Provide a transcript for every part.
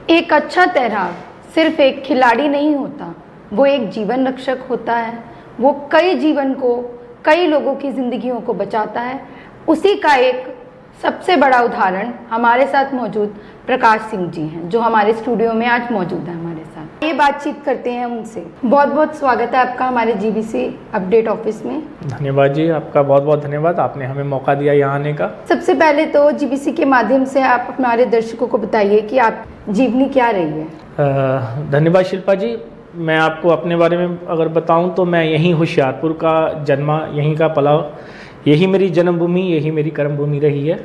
एक अच्छा तैराक सिर्फ एक खिलाड़ी नहीं होता, वो एक जीवन रक्षक होता है। वो कई जीवन को, कई लोगों की जिंदगियों को बचाता है। उसी का एक सबसे बड़ा उदाहरण हमारे साथ मौजूद प्रकाश सिंह जी हैं, जो हमारे स्टूडियो में आज मौजूद है हमारे साथ। ये बातचीत करते हैं उनसे। बहुत बहुत स्वागत है आपका हमारे जीबीसी अपडेट ऑफिस में। धन्यवाद जी, आपका बहुत बहुत धन्यवाद, आपने हमें मौका दिया यहाँ आने का। सबसे पहले तो जीबीसी के माध्यम से आप हमारे दर्शकों को बताइए कि आप जीवनी क्या रही है। धन्यवाद शिल्पा जी। मैं आपको अपने बारे में अगर बताऊं तो मैं यहीं होशियारपुर का जन्मा, यहीं का पला, यही मेरी जन्मभूमि, यही मेरी कर्मभूमि रही है।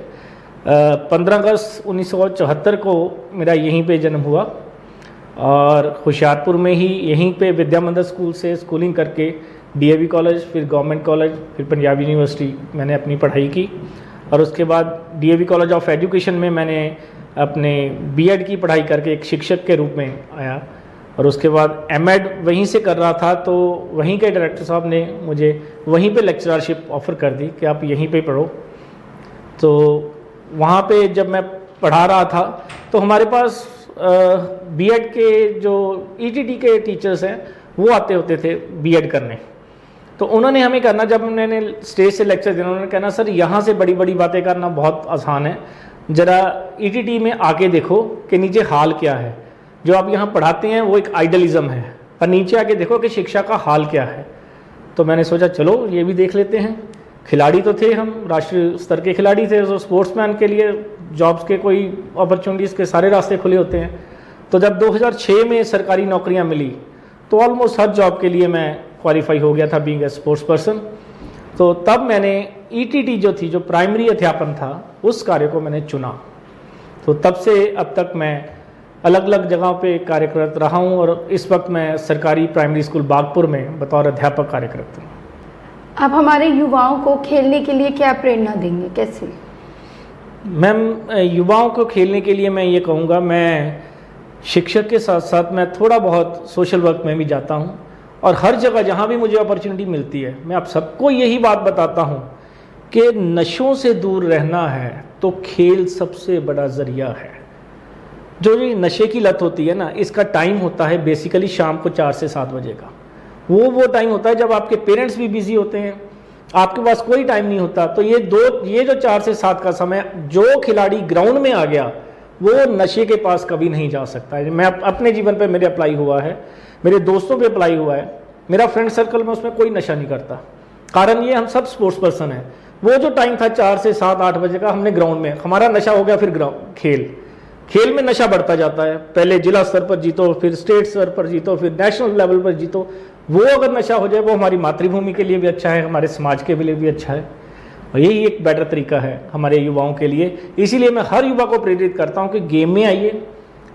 15 अगस्त 1974 को मेरा यहीं पे जन्म हुआ और होशियारपुर में ही यहीं पे विद्या मंदिर स्कूल से स्कूलिंग करके डीएवी कॉलेज, फिर गवर्नमेंट कॉलेज, फिर पंजाब यूनिवर्सिटी मैंने अपनी पढ़ाई की। और उसके बाद डीएवी कॉलेज ऑफ एजुकेशन में मैंने अपने बीएड की पढ़ाई करके एक शिक्षक के रूप में आया। और उसके बाद एमएड वहीं से कर रहा था, तो वहीं के डायरेक्टर साहब ने मुझे वहीं पे लेक्चरशिप ऑफ़र कर दी कि आप यहीं पे पढ़ो। तो वहाँ पे जब मैं पढ़ा रहा था तो हमारे पास बीएड के जो ईटीटी के टीचर्स हैं वो आते होते थे बीएड करने। तो उन्होंने हमें करना, जब मैंने स्टेज से लेक्चर देना, उन्होंने कहना सर यहाँ से बड़ी बड़ी बातें करना बहुत आसान है, ज़रा ईटीटी में आके देखो कि नीचे हाल क्या है। जो आप यहाँ पढ़ाते हैं वो एक आइडलिज्म है, पर नीचे आके देखो कि शिक्षा का हाल क्या है। तो मैंने सोचा चलो ये भी देख लेते हैं। खिलाड़ी तो थे हम, राष्ट्रीय स्तर के खिलाड़ी थे, तो स्पोर्ट्समैन के लिए जॉब्स के कोई अपॉर्चुनिटीज़ के सारे रास्ते खुले होते हैं। तो जब 2006 में सरकारी नौकरियां मिली तो ऑलमोस्ट हर जॉब के लिए मैं क्वालिफाई हो गया था बीइंग ए स्पोर्ट्स पर्सन। तो तब मैंने ईटीटी जो थी, जो प्राइमरी अध्यापन था, उस कार्य को मैंने चुना। तो तब से अब तक मैं अलग अलग जगहों पे कार्यरत रहा हूँ और इस वक्त मैं सरकारी प्राइमरी स्कूल बागपुर में बतौर अध्यापक कार्यरत हूँ। आप हमारे युवाओं को खेलने के लिए क्या प्रेरणा देंगे, कैसे? मैम, युवाओं को खेलने के लिए मैं ये कहूँगा, मैं शिक्षक के साथ साथ मैं थोड़ा बहुत सोशल वर्क में भी जाता हूँ और हर जगह जहाँ भी मुझे अपॉर्चुनिटी मिलती है मैं आप सबको यही बात बताता हूँ कि नशों से दूर रहना है तो खेल सबसे बड़ा ज़रिया है। जो ये नशे की लत होती है ना, इसका टाइम होता है बेसिकली शाम को 4 से 7 बजे का। वो टाइम होता है जब आपके पेरेंट्स भी बिजी होते हैं, आपके पास कोई टाइम नहीं होता। तो ये जो 4 से 7 का समय, जो खिलाड़ी ग्राउंड में आ गया वो नशे के पास कभी नहीं जा सकता है। मैं अपने जीवन पे मेरे अप्लाई हुआ है, मेरे दोस्तों पे अप्लाई हुआ है। मेरा फ्रेंड सर्कल में उसमें कोई नशा नहीं करता। कारण ये हम सब स्पोर्ट्स पर्सन हैं। वो जो टाइम था 4 से 7-8 बजे का, हमने ग्राउंड में, हमारा नशा हो गया फिर खेल में नशा बढ़ता जाता है। पहले जिला स्तर पर जीतो, फिर स्टेट स्तर पर जीतो, फिर नेशनल लेवल पर जीतो। वो अगर नशा हो जाए वो हमारी मातृभूमि के लिए भी अच्छा है, हमारे समाज के लिए भी अच्छा है। और यही एक बेटर तरीका है हमारे युवाओं के लिए। इसीलिए मैं हर युवा को प्रेरित करता हूं कि गेम में आइए।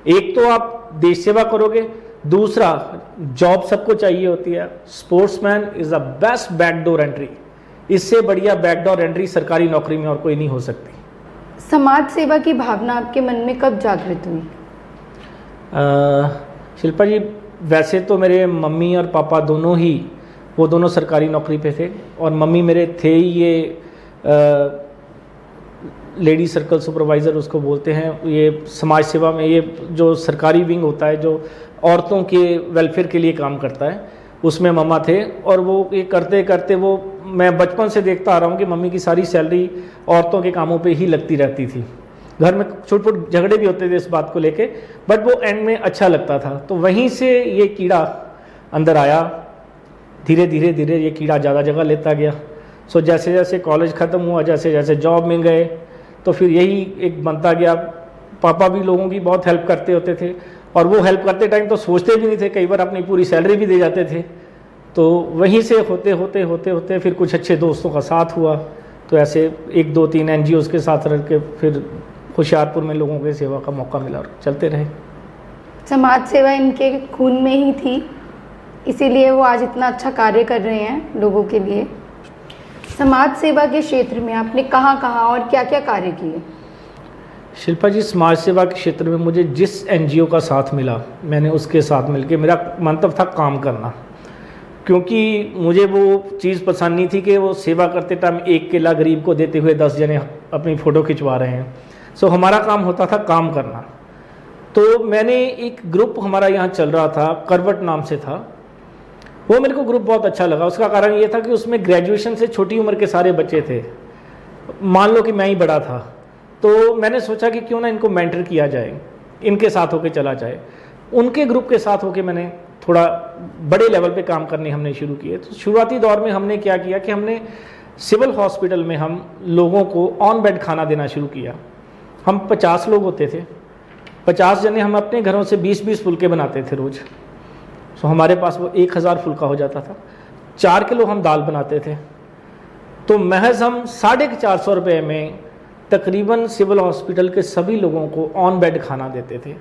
एक तो आप देश सेवा करोगे, दूसरा जॉब सबको चाहिए होती है। Sportsman is the best backdoor entry. इससे बढ़िया बैकडोर एंट्री सरकारी नौकरी में और कोई नहीं हो सकती। समाज सेवा की भावना आपके मन में कब जागृत हुई? शिल्पा जी, वैसे तो मेरे मम्मी और पापा दोनों ही, वो दोनों सरकारी नौकरी पे थे और मम्मी मेरे थे ही ये लेडी सर्कल सुपरवाइज़र उसको बोलते हैं। ये समाज सेवा में ये जो सरकारी विंग होता है जो औरतों के वेलफेयर के लिए काम करता है, उसमें मम्मा थे। और वो ये करते करते वो, मैं बचपन से देखता आ रहा हूँ कि मम्मी की सारी सैलरी औरतों के कामों पे ही लगती रहती थी। घर में छोटे झगड़े भी होते थे इस बात को लेके, बट वो एंड में अच्छा लगता था। तो वहीं से ये कीड़ा अंदर आया। धीरे धीरे ये कीड़ा ज़्यादा जगह लेता गया। सो जैसे जैसे कॉलेज ख़त्म हुआ, जैसे जैसे जॉब मिल गए, तो फिर यही एक बनता गया। पापा भी लोगों की बहुत हेल्प करते होते थे और वो हेल्प करते टाइम तो सोचते भी नहीं थे, कई बार अपनी पूरी सैलरी भी दे जाते थे। तो वहीं से होते फिर कुछ अच्छे दोस्तों का साथ हुआ। तो ऐसे 1-2-3 NGOs के साथ रह के फिर होशियारपुर में लोगों की सेवा का मौका मिला और चलते रहे। समाज सेवा इनके खून में ही थी, इसीलिए वो आज इतना अच्छा कार्य कर रहे हैं लोगों के लिए। समाज सेवा के क्षेत्र में आपने कहाँ और क्या क्या कार्य किए? शिल्पा जी, समाज सेवा के क्षेत्र में मुझे जिस NGO का साथ मिला, मैंने उसके साथ मिलके, मेरा मंतव्य था काम करना। क्योंकि मुझे वो चीज़ पसंद नहीं थी कि वो सेवा करते टाइम एक केला गरीब को देते हुए 10 जने अपनी फ़ोटो खिंचवा रहे हैं। सो हमारा काम होता था काम करना। तो मैंने एक ग्रुप हमारा यहाँ चल रहा था, करवट नाम से था, वो मेरे को ग्रुप बहुत अच्छा लगा। उसका कारण ये था कि उसमें ग्रेजुएशन से छोटी उम्र के सारे बच्चे थे, मान लो कि मैं ही बड़ा था। तो मैंने सोचा कि क्यों ना इनको मेंटर किया जाए, इनके साथ होके चला जाए। उनके ग्रुप के साथ होके मैंने थोड़ा बड़े लेवल पे काम करने हमने शुरू किए। तो शुरुआती दौर में हमने क्या किया कि हमने सिविल हॉस्पिटल में हम लोगों को ऑन बेड खाना देना शुरू किया। हम 50 लोग होते थे, 50 जने हम अपने घरों से 20-20 फुलके बनाते थे रोज़। तो हमारे पास वो 1000 फुलका हो जाता था। 4 किलो हम दाल बनाते थे। तो महज हम 450 रुपये में तकरीबन सिविल हॉस्पिटल के सभी लोगों को ऑन बेड खाना देते थे।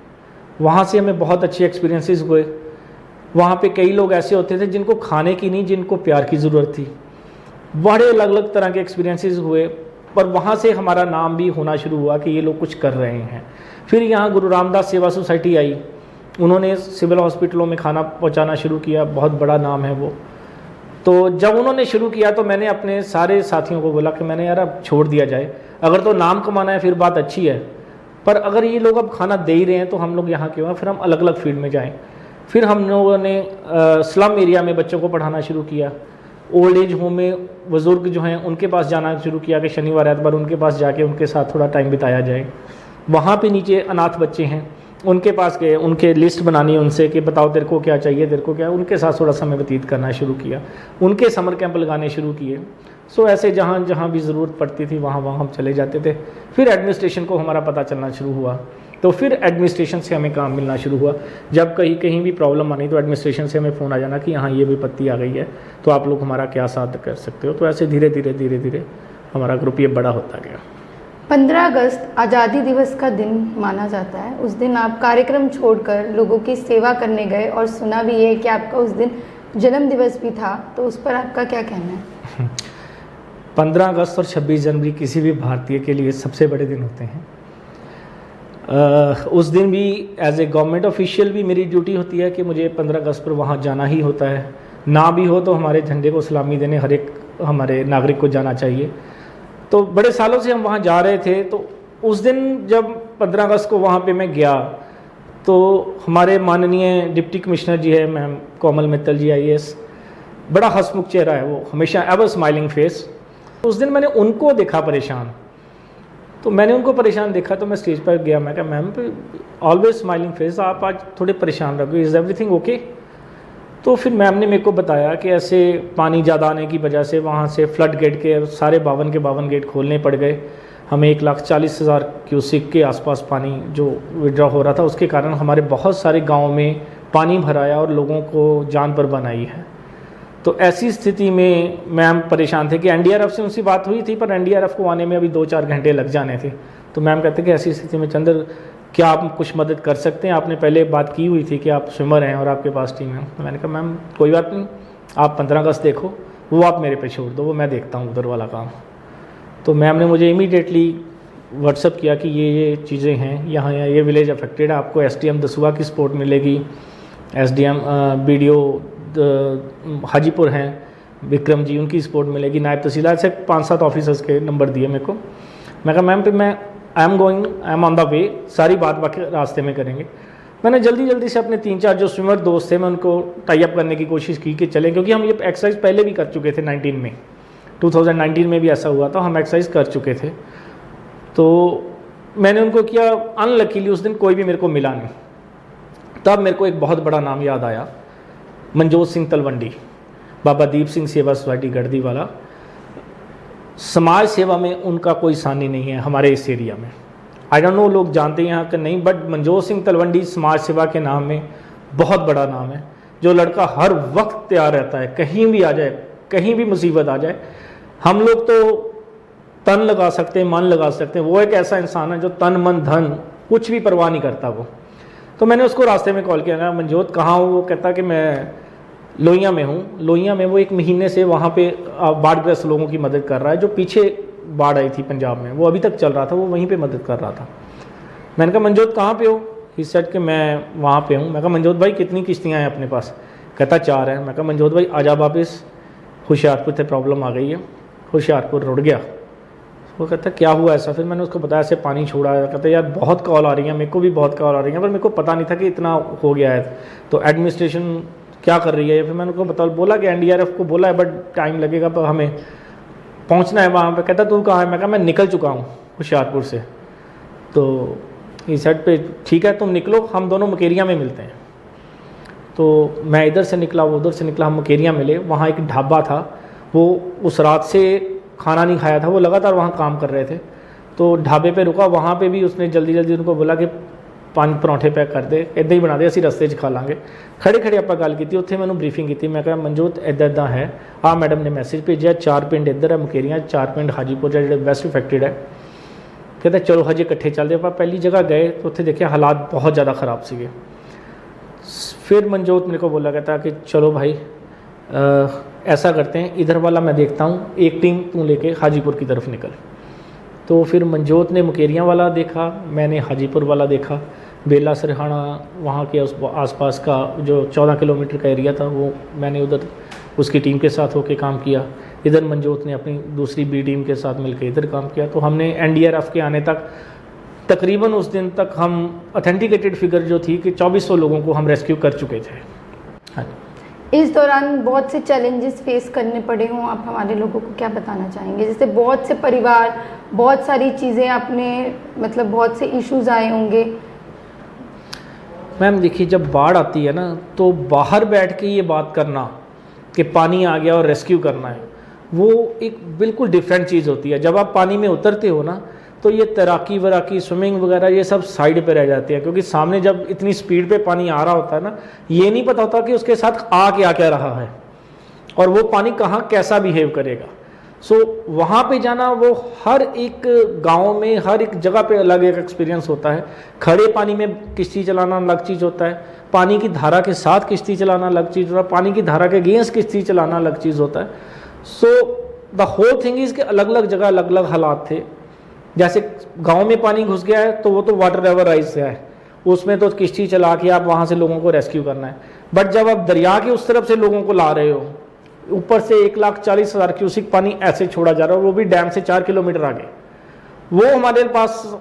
वहाँ से हमें बहुत अच्छे एक्सपीरियंसेस हुए। वहाँ पे कई लोग ऐसे होते थे जिनको खाने की नहीं, जिनको प्यार की ज़रूरत थी। बड़े अलग अलग तरह के एक्सपीरियंसेस हुए, पर वहाँ से हमारा नाम भी होना शुरू हुआ कि ये लोग कुछ कर रहे हैं। फिर यहाँ गुरु रामदास सेवा सोसाइटी आई, उन्होंने सिविल हॉस्पिटलों में खाना पहुँचाना शुरू किया, बहुत बड़ा नाम है वो। तो जब उन्होंने शुरू किया तो मैंने अपने सारे साथियों को बोला कि मैंने यार अब छोड़ दिया जाए, अगर तो नाम कमाना है फिर बात अच्छी है, पर अगर ये लोग अब खाना दे ही रहे हैं तो हम लोग यहाँ क्यों हैं, फिर हम अलग अलग फील्ड में जाएं। फिर हम लोगों ने स्लम एरिया में बच्चों को पढ़ाना शुरू किया। ओल्ड एज होम में बुज़ुर्ग जो हैं उनके पास जाना शुरू किया कि शनिवार एतवार उनके पास जाके उनके साथ थोड़ा टाइम बिताया जाए। वहाँ पे नीचे अनाथ बच्चे हैं, उनके पास गए, उनके लिस्ट बनानी है उनसे कि बताओ तेरे को क्या चाहिए, तेरे को क्या, उनके साथ थोड़ा समय व्यतीत करना शुरू किया। उनके समर कैंप लगाने शुरू किए। सो ऐसे जहाँ जहाँ भी ज़रूरत पड़ती थी वहाँ वहाँ हम चले जाते थे। फिर एडमिनिस्ट्रेशन को हमारा पता चलना शुरू हुआ, तो फिर एडमिनिस्ट्रेशन से हमें काम मिलना शुरू हुआ। जब कहीं भी प्रॉब्लम आनी तो एडमिनिस्ट्रेशन से हमें फ़ोन आ जाना कि यहाँ ये विपत्ति आ गई है, तो आप लोग हमारा क्या साथ कर सकते हो। तो ऐसे धीरे धीरे हमारा ग्रुप ये बड़ा होता गया। 15 अगस्त आज़ादी दिवस का दिन माना जाता है। उस दिन आप कार्यक्रम छोड़कर लोगों की सेवा करने गए और सुना भी है कि आपका उस दिन जन्म दिवस भी था, तो उस पर आपका क्या कहना है? 15 अगस्त और 26 जनवरी किसी भी भारतीय के लिए सबसे बड़े दिन होते हैं। उस दिन भी एज ए गवर्नमेंट ऑफिशियल भी मेरी ड्यूटी होती है कि मुझे 15 अगस्त पर वहाँ जाना ही होता है। ना भी हो तो हमारे झंडे को सलामी देने हर एक हमारे नागरिक को जाना चाहिए। तो बड़े सालों से हम वहाँ जा रहे थे। तो उस दिन जब 15 अगस्त को वहाँ पे मैं गया तो हमारे माननीय डिप्टी कमिश्नर जी है मैम कोमल मित्तल जी IAS, बड़ा हंसमुख चेहरा है वो, हमेशा एवर स्माइलिंग फेस। उस दिन मैंने उनको देखा परेशान, तो मैंने उनको परेशान देखा तो मैं स्टेज पर गया। मैं कहा मैम ऑलवेज स्माइलिंग फेस, आप आज थोड़े परेशान रहोगे, इज़ एवरीथिंग ओके? तो फिर मैम ने मेरे को बताया कि ऐसे पानी ज़्यादा आने की वजह से वहाँ से फ्लड गेट के सारे 52 के 52 गेट खोलने पड़ गए। हमें 1,40,000 क्यूसिक के आसपास पानी जो विड्रॉ हो रहा था, उसके कारण हमारे बहुत सारे गाँव में पानी भराया और लोगों को जान पर बनाई है। तो ऐसी स्थिति में मैम परेशान थे कि NDRF से उनसे बात हुई थी, पर NDRF को आने में अभी 2-4 घंटे लग जाने थे। तो मैम कहते कि ऐसी स्थिति में चंद्र क्या आप कुछ मदद कर सकते हैं, आपने पहले बात की हुई थी कि आप स्विमर हैं और आपके पास टीम है। तो मैंने कहा मैम कोई बात नहीं, आप 15 अगस्त देखो, वो आप मेरे पे छोड़ दो, वो मैं देखता हूँ उधर वाला काम। तो मैम ने मुझे इमीडिएटली व्हाट्सअप किया कि ये चीज़ें हैं, यहाँ ये विलेज अफेक्टेड है, आपको SDM दसुआ की सपोर्ट मिलेगी, SDM BDO हाजीपुर हैं विक्रम जी, उनकी सपोर्ट मिलेगी, नायब तहसीलदार से 5-7 ऑफिसर्स के नंबर दिए मेरे को। मैं कहा मैम फिर मैं I am on the way, सारी बात बाकी रास्ते में करेंगे। मैंने जल्दी से अपने 3-4 जो स्विमर दोस्त थे मैं उनको टाई अप करने की कोशिश की कि चलें, क्योंकि हम ये एक्सरसाइज पहले भी कर चुके थे 2019 में भी ऐसा हुआ था, हम एक्सरसाइज कर चुके थे। तो मैंने उनको किया, अनलकीली उस दिन कोई भी मेरे को मिला नहीं। तब मेरे को एक बहुत बड़ा नाम याद आया, मनजोत सिंह तलवंडी, बाबा दीप सिंह सेवा सोसाइटी गढ़दी वाला। समाज सेवा में उनका कोई सानी नहीं है हमारे इस एरिया में। आई डोंट नो लोग जानते हैं यहाँ कि नहीं, बट मनजोत सिंह तलवंडी समाज सेवा के नाम में बहुत बड़ा नाम है। जो लड़का हर वक्त तैयार रहता है, कहीं भी आ जाए, कहीं भी मुसीबत आ जाए, हम लोग तो तन लगा सकते हैं, मन लगा सकते हैं, वो एक ऐसा इंसान है जो तन मन धन कुछ भी परवाह नहीं करता वो। तो मैंने उसको रास्ते में कॉल किया, मनजोत कहाँ हो? वो कहता कि मैं लोहिया में हूँ। लोहिया में वो 1 महीने से वहाँ पे बाढ़ग्रस्त लोगों की मदद कर रहा है। जो पीछे बाढ़ आई थी पंजाब में, वो अभी तक चल रहा था, वो वहीं पे मदद कर रहा था। मैंने कहा मनजोत कहाँ पे हो? ही सेड कि मैं वहाँ पे हूँ। मैं कहा मनजोत भाई कितनी किश्तियाँ हैं अपने पास? कहता 4 है। मैं कहा मनजोत भाई आजा वापस, होशियारपुर से प्रॉब्लम आ गई है, होशियारपुर रुड़ गया। वो कहता क्या हुआ ऐसा, फिर मैंने उसको बताया ऐसे पानी छोड़ा है। कहता यार बहुत कॉल आ रही है, मेरे को भी बहुत कॉल आ रही है, पर मेरे को पता नहीं था कि इतना हो गया है, तो एडमिनिस्ट्रेशन क्या कर रही है। फिर मैंने उसको बोला कि एनडीआरएफ को बोला है बट टाइम लगेगा, पर हमें पहुंचना है वहाँ पे। कहता तू कहाँ है? मैं कहा मैं निकल चुका हूँ होशियारपुर से। तो इस साइड पे ठीक है तुम निकलो, हम दोनों मुकेरिया में मिलते हैं। तो मैं इधर से निकला, वो उधर से निकला, हम मुकेरिया मिले। वहाँ एक ढाबा था, वो उस रात से खाना नहीं खाया था, वो लगातार वहाँ काम कर रहे थे। तो ढाबे पे रुका, वहाँ पे भी उसने जल्दी जल्दी उनको बोला कि 5 परौंठे पैक कर दे, इदा ही बना दे, असी रस्ते खा लाँगे। खड़े खड़े आप गल की, उत्थे मैंने ब्रीफिंग की। मैं कहा मनजोत इदा इदा है, मैडम ने मैसेज भेजा, 4 पिंड इधर है मुकेरिया, 4 पिंड हाजीपुर जो वैस्ट इफेक्टेड है। कहते चलो हजे इकट्ठे चलते। आप पहली जगह गए तो उत्थे देखिए हालात बहुत ज़्यादा ख़राब सीगे। फिर मनजोत मेरे को बोला, कहता कि चलो भाई ऐसा करते हैं, इधर वाला मैं देखता हूँ, एक टीम तू लेके हाजीपुर की तरफ निकल। तो फिर मनजोत ने मुकेरिया वाला देखा, मैंने हाजीपुर वाला देखा। बेला सरहाना वहाँ के उस आसपास का जो 14 किलोमीटर का एरिया था, वो मैंने उधर उसकी टीम के साथ होके काम किया। इधर मनजोत ने अपनी दूसरी बी टीम के साथ मिलकर इधर काम किया। तो हमने एनडीआरएफ के आने तक तकरीबन उस दिन तक हम ऑथेंटिकेटेड फिगर जो थी कि 2400 लोगों को हम रेस्क्यू कर चुके थे। हाँ, इस दौरान बहुत से चैलेंजेस फेस करने पड़े हों, आप हमारे लोगों को क्या बताना चाहेंगे? जैसे बहुत से परिवार, बहुत सारी चीज़ें आपने मतलब बहुत से इश्यूज आए होंगे। मैम देखिए, जब बाढ़ आती है ना, तो बाहर बैठ के ये बात करना कि पानी आ गया और रेस्क्यू करना है, वो एक बिल्कुल डिफरेंट चीज़ होती है। जब आप पानी में उतरते हो ना, तो ये तैराकी वराकी, स्विमिंग वगैरह ये सब साइड पे रह जाती है, क्योंकि सामने जब इतनी स्पीड पे पानी आ रहा होता है ना, ये नहीं पता होता कि उसके साथ आ क्या रहा है और वो पानी कहाँ कैसा बिहेव करेगा। सो वहाँ पे जाना, वो हर एक गांव में हर एक जगह पे अलग एक एक्सपीरियंस होता है। खड़े पानी में किश्ती चलाना अलग चीज़ होता है, पानी की धारा के साथ किश्ती चलाना अलग चीज़ होता है, पानी की धारा के अगेंस्ट किश्ती चलाना अलग चीज़ होता है। So the whole thing is कि अलग अलग जगह अलग अलग हालात थे। जैसे गांव में पानी घुस गया है तो वो तो वाटर लेवल राइज से है, उसमें तो किश्ती चला के आप वहाँ से लोगों को रेस्क्यू करना है। बट जब आप दरिया के उस तरफ से लोगों को ला रहे हो, ऊपर से 1,40,000 क्यूसिक पानी ऐसे छोड़ा जा रहा है, वो भी डैम से 4 किलोमीटर आगे, वो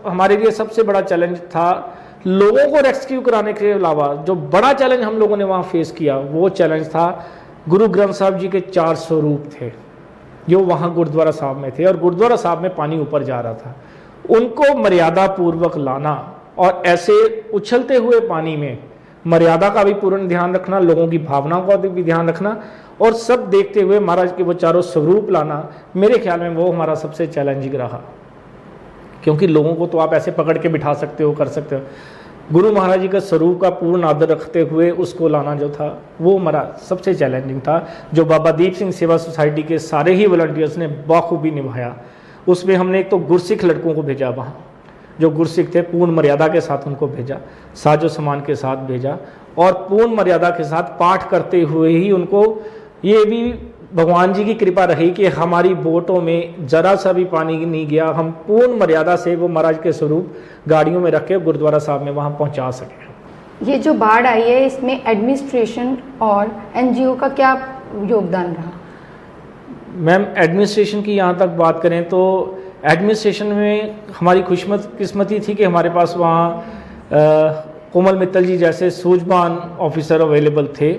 हमारे लिए सबसे बड़ा चैलेंज था। लोगों को रेस्क्यू कराने के अलावा जो बड़ा चैलेंज हम लोगों ने वहाँ फेस किया, वो चैलेंज था गुरु ग्रंथ साहब जी के 4 स्वरूप थे जो वहाँ गुरुद्वारा साहब में थे, और गुरुद्वारा साहब में पानी ऊपर जा रहा था। उनको मर्यादा पूर्वक लाना और ऐसे उछलते हुए पानी में मर्यादा का भी पूर्ण ध्यान रखना, लोगों की भावनाओं का भी ध्यान रखना, और सब देखते हुए महाराज के वो 4 स्वरूप लाना, मेरे ख्याल में वो हमारा सबसे चैलेंजिंग रहा। क्योंकि लोगों को तो आप ऐसे पकड़ के बिठा सकते हो, कर सकते हो, गुरु महाराज जी का स्वरूप का पूर्ण आदर रखते हुए उसको लाना जो था, वो हमारा सबसे चैलेंजिंग था, जो बाबा दीप सिंह सेवा सोसाइटी के सारे ही वॉलंटियर्स ने बखूबी निभाया। उसमें हमने एक तो गुरसिख लड़कों को भेजा, वहाँ जो गुरसिख थे पूर्ण मर्यादा के साथ उनको भेजा, साजो सामान के साथ भेजा, और पूर्ण मर्यादा के साथ पाठ करते हुए ही उनको, ये भी भगवान जी की कृपा रही कि हमारी बोटों में जरा सा भी पानी नहीं गया, हम पूर्ण मर्यादा से वो महाराज के स्वरूप गाड़ियों में रख के गुरुद्वारा साहब में वहाँ पहुँचा सके। ये जो बाढ़ आई है, इसमें एडमिनिस्ट्रेशन और एनजीओ का क्या योगदान रहा? मैम एडमिनिस्ट्रेशन की यहाँ तक बात करें तो एडमिनिस्ट्रेशन में हमारी खुशकिस्मती थी कि हमारे पास वहाँ कोमल मित्तल जी जैसे सूझवान ऑफिसर अवेलेबल थे।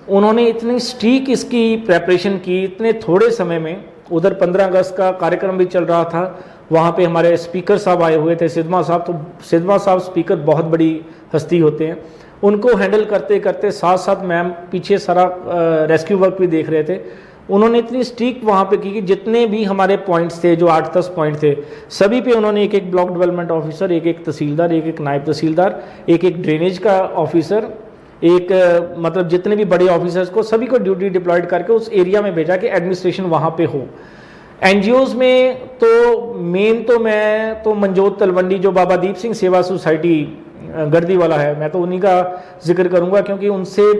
उन्होंने इतनी स्टीक इसकी प्रेपरेशन की इतने थोड़े समय में। उधर 15 अगस्त का कार्यक्रम भी चल रहा था, वहाँ पे हमारे स्पीकर साहब आए हुए थे, सिद्धमा साहब। तो सिद्धमा साहब स्पीकर बहुत बड़ी हस्ती होते हैं, उनको हैंडल करते करते साथ साथ मैम पीछे सारा रेस्क्यू वर्क भी देख रहे थे। उन्होंने इतनी स्ट्रिक वहाँ पे की कि जितने भी हमारे पॉइंट्स थे, जो 8-10 पॉइंट थे, सभी पे उन्होंने एक ब्लॉक डेवलपमेंट ऑफिसर, एक तहसीलदार, एक नायब तहसीलदार, एक ड्रेनेज का ऑफिसर, मतलब जितने भी बड़े ऑफिसर्स को सभी को ड्यूटी डिप्लॉयड करके उस एरिया में भेजा कि एडमिनिस्ट्रेशन वहाँ पे हो। एनजीओज में तो मेन तो मैं तो मनजोत तलवंडी जो बाबा दीप सिंह सेवा सोसाइटी गर्दी वाला है, मैं तो उन्हीं का जिक्र करूँगा क्योंकि उनसे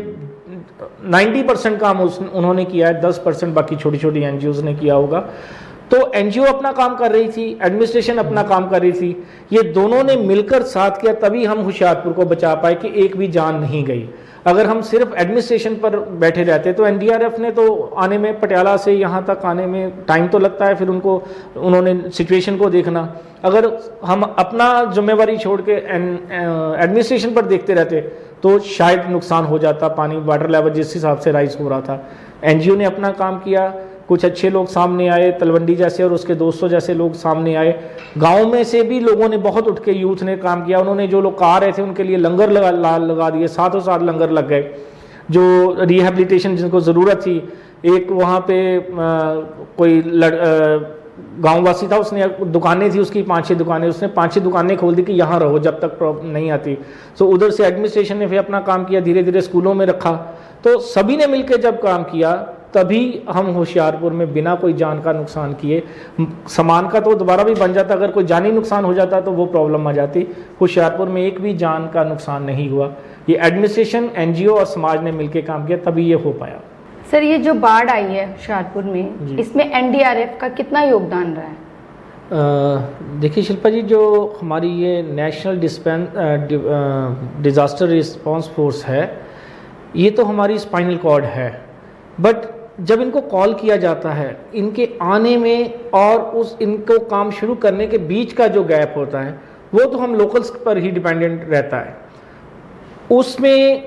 90% काम उन्होंने किया है, 10% बाकी छोटी छोटी एनजीओज ने किया होगा। तो एनजीओ अपना काम कर रही थी, एडमिनिस्ट्रेशन अपना काम कर रही थी, ये दोनों ने मिलकर साथ किया, तभी हम होशियारपुर को बचा पाए कि एक भी जान नहीं गई। अगर हम सिर्फ एडमिनिस्ट्रेशन पर बैठे रहते तो एनडीआरएफ ने तो आने में, पटियाला से यहाँ तक आने में टाइम तो लगता है, फिर उन्होंने सिचुएशन को देखना। अगर हम अपना जिम्मेवारी छोड़ के एडमिनिस्ट्रेशन पर देखते रहते तो शायद नुकसान हो जाता, पानी वाटर लेवल जिस हिसाब से राइज हो रहा था। एनजीओ ने अपना काम किया, कुछ अच्छे लोग सामने आए, तलवंडी जैसे और उसके 200 जैसे लोग सामने आए। गांव में से भी लोगों ने बहुत उठ के, यूथ ने काम किया। उन्होंने जो लोग आ रहे थे उनके लिए लंगर लगा दिए, साथों साथ लंगर लग गए। जो रिहेबिलिटेशन जिनको ज़रूरत थी, एक वहाँ पे कोई गांववासी था, उसने दुकानें थी उसकी 5-6 दुकानें, उसने 5-6 दुकानें खोल दी कि यहाँ रहो जब तक प्रॉब्लम नहीं आती। सो उधर से एडमिनिस्ट्रेशन ने फिर अपना काम किया, धीरे धीरे स्कूलों में रखा। तो सभी ने मिलकर जब काम किया तभी हम होशियारपुर में बिना कोई जान का नुकसान किए, सामान का तो दोबारा भी बन जाता, अगर कोई जानी नुकसान हो जाता तो वो प्रॉब्लम आ जाती। होशियारपुर में एक भी जान का नुकसान नहीं हुआ। ये एडमिनिस्ट्रेशन, एनजीओ और समाज ने मिलकर काम किया, तभी ये हो पाया। सर, ये जो बाढ़ आई है होशियारपुर में, इसमें एनडीआरएफ का कितना योगदान रहा है? देखिए शिल्पा जी, जो हमारी ये नेशनल डिज़ास्टर रिस्पांस फोर्स है, ये तो हमारी स्पाइनल कॉर्ड है, बट जब इनको कॉल किया जाता है, इनके आने में और इनको काम शुरू करने के बीच का जो गैप होता है वो तो हम लोकल्स पर ही डिपेंडेंट रहता है। उसमें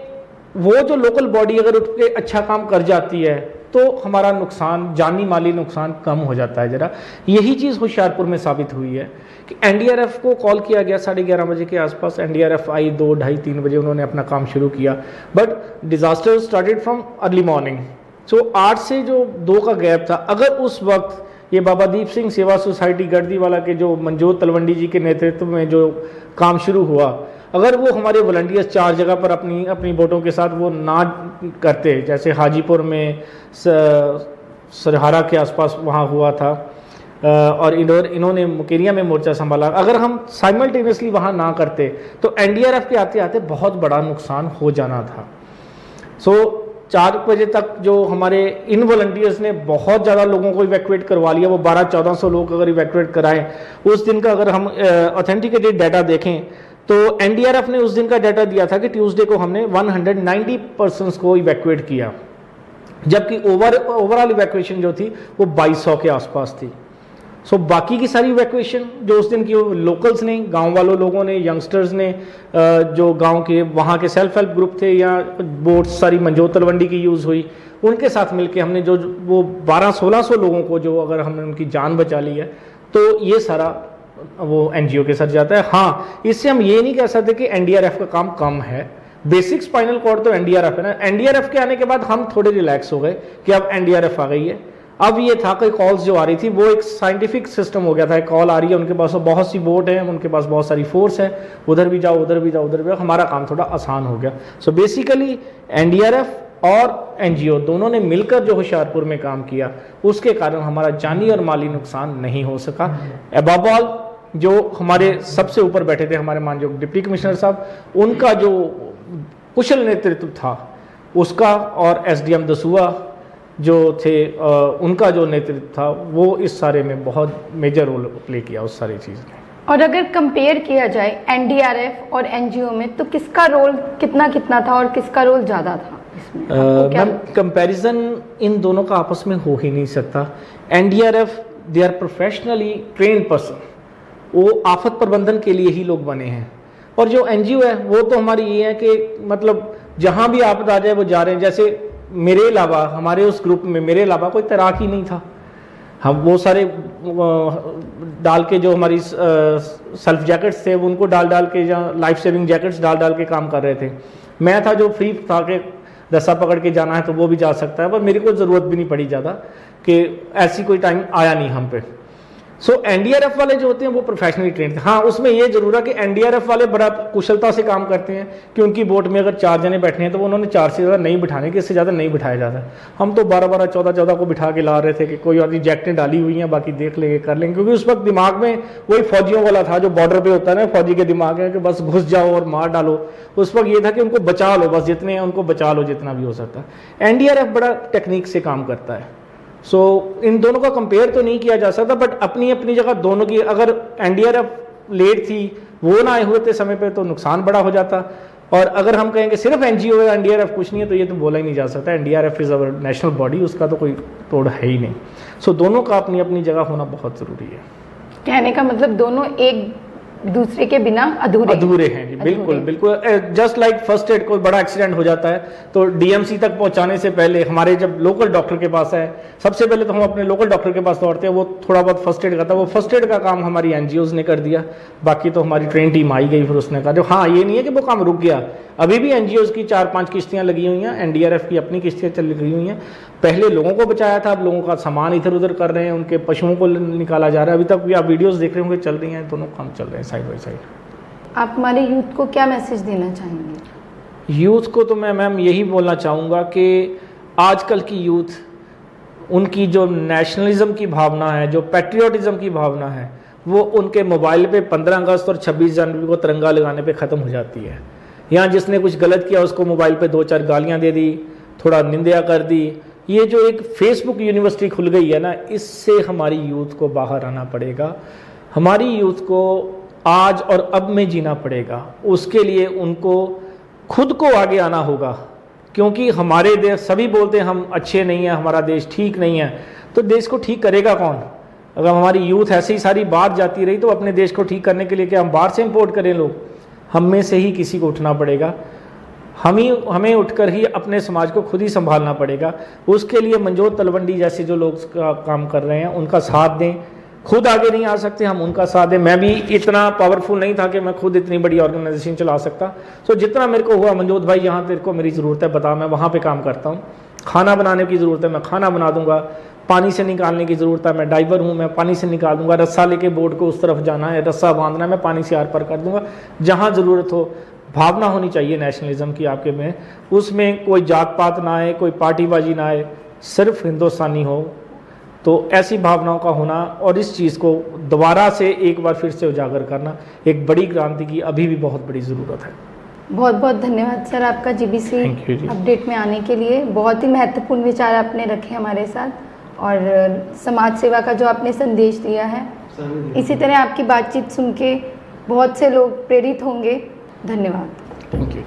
वो जो लोकल बॉडी अगर उठ के अच्छा काम कर जाती है तो हमारा नुकसान, जानी माली नुकसान कम हो जाता है ज़रा। यही चीज़ होशियारपुर में साबित हुई है कि एनडीआरएफ को कॉल किया गया 11:30 बजे के आसपास। एनडीआरएफ आई 2, ढाई, 3 बजे उन्होंने अपना काम शुरू किया, but disaster started from early morning. So 8 से जो 2 का गैप था, अगर उस वक्त ये बाबा दीप सिंह सेवा सोसाइटी गर्दीवाला के जो मनजोत तलवंडी जी के नेतृत्व में जो काम शुरू हुआ, अगर वो हमारे वॉलंटियर्स 4 जगह पर अपनी बोटों के साथ वो ना करते, जैसे हाजीपुर में, सरहारा के आसपास वहाँ हुआ था, और इन्होंने मुकेरिया में मोर्चा संभाला, अगर हम साइमल्टेनियसली वहाँ ना करते तो एनडीआरएफ के आते आते बहुत बड़ा नुकसान हो जाना था। सो 4 बजे तक जो हमारे इन वॉलंटियर्स ने बहुत ज़्यादा लोगों को इवैक्यूएट करवा लिया। वो 1200-1400 लोग अगर इवैक्यूएट कराएं उस दिन का, अगर हम ऑथेंटिकेटेड डाटा देखें तो एनडीआरएफ ने उस दिन का डाटा दिया था कि ट्यूसडे को हमने 190 पर्सन्स को इवैक्यूएट किया, जबकि ओवरऑल इवैक्यूएशन जो थी वो 2200 के आसपास थी। सो बाकी की सारी इवैक्यूएशन जो उस दिन की लोकल्स ने, गांव वालों लोगों ने, यंगस्टर्स ने, जो गांव के वहाँ के सेल्फ हेल्प ग्रुप थे या बोट्स सारी मंजोत तलवंडी की यूज़ हुई, उनके साथ मिलके हमने जो वो 1200-1600 लोगों को जो अगर हमने उनकी जान बचा ली है, तो ये सारा वो एनजीओ के साथ जाता है। हाँ, इससे हम ये नहीं कह सकते कि एनडीआरएफ का काम कम है। बेसिक स्पाइनल कॉर्ड तो एनडीआरएफ है ना। एनडीआरएफ के आने के बाद हम थोड़े रिलैक्स हो गए कि अब एनडीआरएफ आ गई है। अब ये था कि कॉल्स जो आ रही थी वो एक साइंटिफिक सिस्टम हो गया था। कॉल आ रही है, उनके पास बहुत सी बोट है, उनके पास बहुत सारी फोर्स है, उधर भी जाओ, उधर भी जाओ, उधर भी जाओ, हमारा काम थोड़ा आसान हो गया। सो बेसिकली एनडीआरएफ और एनजीओ दोनों ने मिलकर जो होशियारपुर में काम किया, उसके कारण हमारा जानी और माली नुकसान नहीं हो सका। अबव ऑल जो हमारे सबसे ऊपर बैठे थे, हमारे माननीय डिप्टी कमिश्नर साहब, उनका जो कुशल नेतृत्व था उसका, और एसडीएम दसूआ जो थे उनका जो नेतृत्व था, वो इस सारे में बहुत मेजर रोल प्ले किया उस सारी चीज़ में। और अगर कंपेयर किया जाए एनडीआरएफ और एनजीओ में, तो किसका रोल कितना था और किसका रोल ज़्यादा था इसमें? मैम, कंपैरिजन इन दोनों का आपस में हो ही नहीं सकता। NDRF they are professionally train person, वो आफत प्रबंधन के लिए ही लोग बने हैं, और जो एनजीओ है वो तो हमारी ये है कि मतलब जहाँ भी आपदा आ जाए वो जा रहे हैं। जैसे मेरे अलावा, हमारे उस ग्रुप में मेरे अलावा कोई तैराक ही नहीं था। हम वो सारे डाल के, जो हमारी सेल्फ जैकेट्स थे उनको डाल के, या लाइफ सेविंग जैकेट्स डाल के काम कर रहे थे। मैं था जो फ्री था कि रस्सा पकड़ के जाना है तो वो भी जा सकता है, पर मेरे को ज़रूरत भी नहीं पड़ी ज़्यादा, कि ऐसी कोई टाइम आया नहीं हम पे। सो एनडीआरएफ वाले जो होते हैं वो प्रोफेशनली ट्रेन थे। हाँ, उसमें ये जरूर है कि एनडीआरएफ वाले बड़ा कुशलता से काम करते हैं कि उनकी बोट में अगर 4 जने बैठे हैं तो उन्होंने 4 से ज़्यादा नहीं बिठाने के, इससे ज़्यादा नहीं बिठाया जाता। हम तो 12-12, 14-14 को बिठा के ला रहे थे कि कोई और जैकेटें डाली हुई हैं, बाकी देख लेंगे, कर लेंगे, क्योंकि उस वक्त दिमाग में वही फौजियों वाला था जो बॉर्डर पर होता है ना, फौजी के दिमाग में कि बस घुस जाओ और मार डालो। उस वक्त ये था कि उनको बचा लो, बस जितने हैं उनको बचा लो जितना भी हो सकता है। एनडीआरएफ बड़ा टेक्निक से काम करता है। सो इन दोनों का कंपेयर तो नहीं किया जा सकता, बट अपनी अपनी जगह दोनों की, अगर एनडीआरएफ लेट थी, वो ना आए हुए थे समय पे, तो नुकसान बड़ा हो जाता। और अगर हम कहेंगे सिर्फ एनजीओ है, एनडीआरएफ कुछ नहीं है, तो ये तो बोला ही नहीं जा सकता। NDRF is our national body, उसका तो कोई तोड़ है ही नहीं। सो दोनों का अपनी अपनी जगह होना बहुत ज़रूरी है। कहने का मतलब दोनों एक दूसरे के बिना अधूरे हैं जी, बिल्कुल बिल्कुल। जस्ट लाइक फर्स्ट एड, कोई बड़ा एक्सीडेंट हो जाता है तो डीएमसी तक पहुंचाने से पहले हमारे जब लोकल डॉक्टर के पास है, सबसे पहले तो हम अपने लोकल डॉक्टर के पास दौड़ते हैं, वो थोड़ा बहुत फर्स्ट एड करता है। वो फर्स्ट एड का काम हमारी एनजीओज ने कर दिया, बाकी तो हमारी ट्रेन टीम आई गई, फिर उसने कहा। हाँ, ये नहीं है कि वो काम रुक गया, अभी भी एनजीओज की 4-5 किश्तियां लगी हुई हैं, एनडीआरएफ की अपनी किश्तियां चल रही हुई हैं। पहले लोगों को बचाया था, अब लोगों का सामान इधर उधर कर रहे हैं, उनके पशुओं को निकाला जा रहा है। अभी तक भी आप वीडियोस देख रहे होंगे, चल रही हैं, दोनों काम चल रहे हैं साइड बाई साइड। आप हमारे यूथ को क्या मैसेज देना चाहेंगे? यूथ को तो मैं मैम यही बोलना चाहूँगा कि आजकल की यूथ, उनकी जो नेशनलिज्म की भावना है, जो पैट्रियोटिज्म की भावना है, वो उनके मोबाइल पे 15 अगस्त और 26 जनवरी को तिरंगा लगाने पे ख़त्म हो जाती है। यहाँ जिसने कुछ गलत किया उसको मोबाइल पे 2-4 गालियाँ दे दी, थोड़ा निंदा कर दी। ये जो एक फेसबुक यूनिवर्सिटी खुल गई है ना, इससे हमारी यूथ को बाहर आना पड़ेगा। हमारी यूथ को आज और अब में जीना पड़ेगा। उसके लिए उनको खुद को आगे आना होगा, क्योंकि हमारे देश, सभी बोलते हैं हम अच्छे नहीं हैं, हमारा देश ठीक नहीं है, तो देश को ठीक करेगा कौन? अगर हमारी यूथ ऐसे ही सारी बाहर जाती रही तो अपने देश को ठीक करने के लिए क्या हम बाहर से इंपोर्ट करें लोग? हम में से ही किसी को उठना पड़ेगा। हमें उठकर ही अपने समाज को खुद ही संभालना पड़ेगा। उसके लिए मंजोत तलवंडी जैसे जो लोग काम कर रहे हैं, उनका साथ दें। खुद आगे नहीं आ सकते, हम उनका साथ दें। मैं भी इतना पावरफुल नहीं था कि मैं खुद इतनी बड़ी ऑर्गेनाइजेशन चला सकता। सो जितना मेरे को हुआ, मंजोत भाई यहाँ तेरे को मेरी ज़रूरत है बता, मैं वहाँ पे काम करता हूँ। खाना बनाने की ज़रूरत है, मैं खाना बना दूंगा। पानी से निकालने की ज़रूरत है, मैं डाइवर हूँ, मैं पानी से निकाल दूंगा। रस्सा लेके बोट को उस तरफ जाना है, रस्सा बांधना है, मैं पानी से आर पार कर दूंगा। जहाँ ज़रूरत हो, भावना होनी चाहिए नेशनलिज्म की आपके में, उसमें कोई जात पात ना आए, कोई पार्टीबाजी ना आए, सिर्फ हिंदुस्तानी हो। तो ऐसी भावनाओं का होना और इस चीज़ को दोबारा से एक बार फिर से उजागर करना, एक बड़ी क्रांति की अभी भी बहुत बड़ी ज़रूरत है। बहुत बहुत धन्यवाद सर आपका जीबीसी अपडेट में आने के लिए। बहुत ही महत्वपूर्ण विचार आपने रखे हमारे साथ, और समाज सेवा का जो आपने संदेश दिया है, इसी तरह आपकी बातचीत सुन के बहुत से लोग प्रेरित होंगे। धन्यवाद। Thank you.